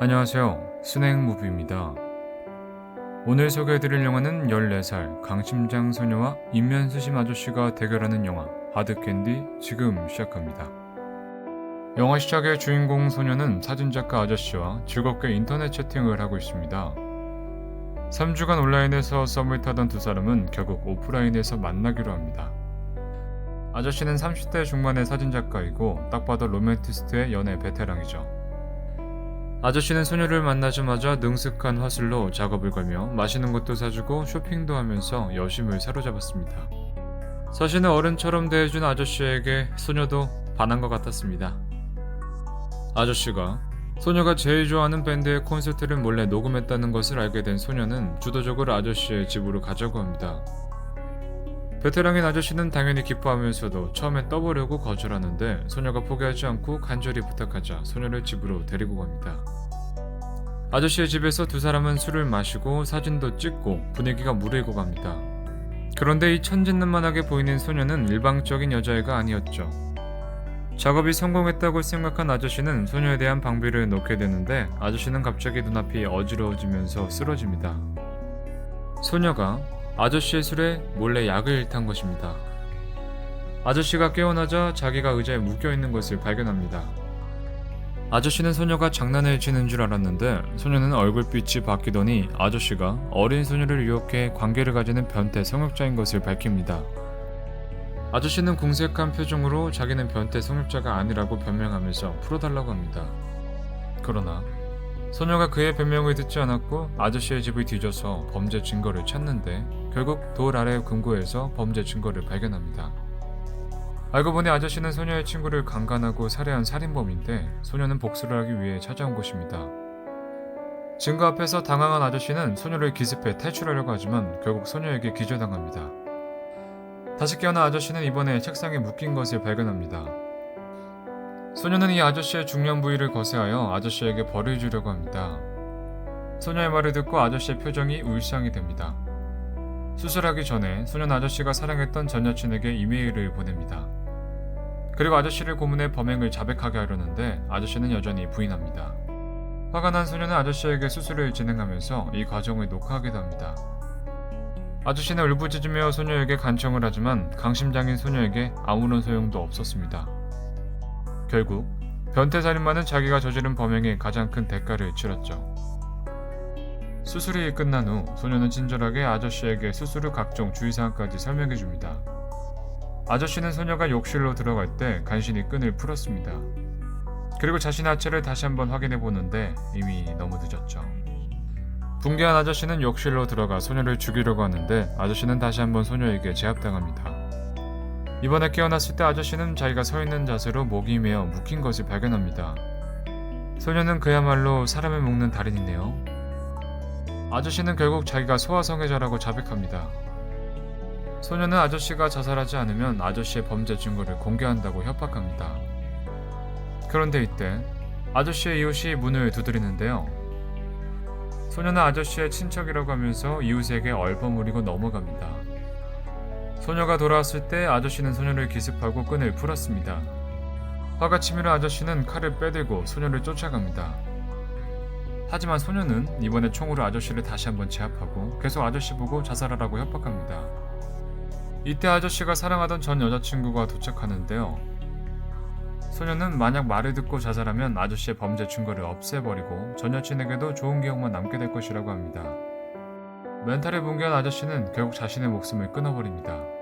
안녕하세요. 스낵무비입니다. 오늘 소개해드릴 영화는 14살 강심장 소녀와 인면수심 아저씨가 대결하는 영화 하드캔디 지금 시작합니다. 영화 시작의 주인공 소녀는 사진작가 아저씨와 즐겁게 인터넷 채팅을 하고 있습니다. 3주간 온라인에서 썸을 타던 두 사람은 결국 오프라인에서 만나기로 합니다. 아저씨는 30대 중반의 사진작가이고 딱 봐도 로맨티스트의 연애 베테랑이죠. 아저씨는 소녀를 만나자마자 능숙한 화술로 작업을 걸며 맛있는 것도 사주고 쇼핑도 하면서 여심을 사로잡았습니다. 서신을 어른처럼 대해준 아저씨에게 소녀도 반한 것 같았습니다. 아저씨가 소녀가 제일 좋아하는 밴드의 콘서트를 몰래 녹음했다는 것을 알게 된 소녀는 주도적으로 아저씨의 집으로 가자고 합니다. 베테랑인 아저씨는 당연히 기뻐하면서도 처음엔 떠보려고 거절하는데 소녀가 포기하지 않고 간절히 부탁하자 소녀를 집으로 데리고 갑니다. 아저씨의 집에서 두 사람은 술을 마시고 사진도 찍고 분위기가 무르익어 갑니다. 그런데 이 천진난만하게 보이는 소녀는 일방적인 여자애가 아니었죠. 작업이 성공했다고 생각한 아저씨는 소녀에 대한 방비를 놓게 되는데 아저씨는 갑자기 눈앞이 어지러워지면서 쓰러집니다. 소녀가 아저씨의 술에 몰래 약을 탄 것입니다. 아저씨가 깨어나자 자기가 의자에 묶여있는 것을 발견합니다. 아저씨는 소녀가 장난을 치는 줄 알았는데 소녀는 얼굴빛이 바뀌더니 아저씨가 어린 소녀를 유혹해 관계를 가지는 변태 성욕자인 것을 밝힙니다. 아저씨는 궁색한 표정으로 자기는 변태 성욕자가 아니라고 변명하면서 풀어달라고 합니다. 그러나 소녀가 그의 변명을 듣지 않았고 아저씨의 집을 뒤져서 범죄 증거를 찾는데 결국 돌 아래 금고에서 범죄 증거를 발견합니다. 알고 보니 아저씨는 소녀의 친구를 강간하고 살해한 살인범인데 소녀는 복수를 하기 위해 찾아온 곳입니다. 증거 앞에서 당황한 아저씨는 소녀를 기습해 탈출하려고 하지만 결국 소녀에게 기절당합니다. 다시 깨어난 아저씨는 이번에 책상에 묶인 것을 발견합니다. 소녀는 이 아저씨의 중년 부위를 거세하여 아저씨에게 벌을 주려고 합니다. 소녀의 말을 듣고 아저씨의 표정이 울상이 됩니다. 수술하기 전에 소녀는 아저씨가 사랑했던 전 여친에게 이메일을 보냅니다. 그리고 아저씨를 고문해 범행을 자백하게 하려는데 아저씨는 여전히 부인합니다. 화가 난 소녀는 아저씨에게 수술을 진행하면서 이 과정을 녹화하기도 합니다. 아저씨는 울부짖으며 소녀에게 간청을 하지만 강심장인 소녀에게 아무런 소용도 없었습니다. 결국 변태살인마는 자기가 저지른 범행에 가장 큰 대가를 치렀죠. 수술이 끝난 후 소녀는 친절하게 아저씨에게 수술 후 각종 주의사항까지 설명해줍니다. 아저씨는 소녀가 욕실로 들어갈 때 간신히 끈을 풀었습니다. 그리고 자신의 하체를 다시 한번 확인해보는데 이미 너무 늦었죠. 붕괴한 아저씨는 욕실로 들어가 소녀를 죽이려고 하는데 아저씨는 다시 한번 소녀에게 제압당합니다. 이번에 깨어났을 때 아저씨는 자기가 서 있는 자세로 목이 메어 묶인 것을 발견합니다. 소녀는 그야말로 사람을 묶는 달인이네요. 아저씨는 결국 자기가 소아성애자라고 자백합니다. 소녀는 아저씨가 자살하지 않으면 아저씨의 범죄 증거를 공개한다고 협박합니다. 그런데 이때 아저씨의 이웃이 문을 두드리는데요. 소녀는 아저씨의 친척이라고 하면서 이웃에게 얼버무리고 넘어갑니다. 소녀가 돌아왔을 때 아저씨는 소녀를 기습하고 끈을 풀었습니다. 화가 치밀어 아저씨는 칼을 빼들고 소녀를 쫓아갑니다. 하지만 소녀는 이번에 총으로 아저씨를 다시 한번 제압하고 계속 아저씨 보고 자살하라고 협박합니다. 이때 아저씨가 사랑하던 전 여자친구가 도착하는데요. 소녀는 만약 말을 듣고 자살하면 아저씨의 범죄 증거를 없애버리고 전 여친에게도 좋은 기억만 남게 될 것이라고 합니다. 멘탈이 붕괴한 아저씨는 결국 자신의 목숨을 끊어버립니다.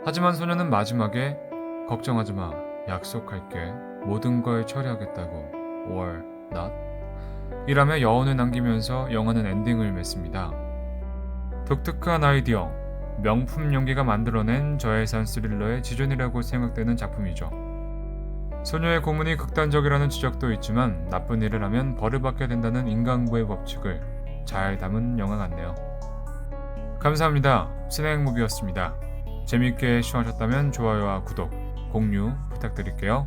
하지만 소녀는 마지막에 걱정하지 마, 약속할게, 모든 걸 처리하겠다고 or not 이라며 여운을 남기면서 영화는 엔딩을 맺습니다. 독특한 아이디어, 명품 연기가 만들어낸 저예산 스릴러의 지존이라고 생각되는 작품이죠. 소녀의 고문이 극단적이라는 지적도 있지만 나쁜 일을 하면 벌을 받게 된다는 인간구의 법칙을 잘 담은 영화 같네요. 감사합니다. 스낵무비였습니다. 재밌게 시청하셨다면 좋아요와 구독, 공유 부탁드릴게요.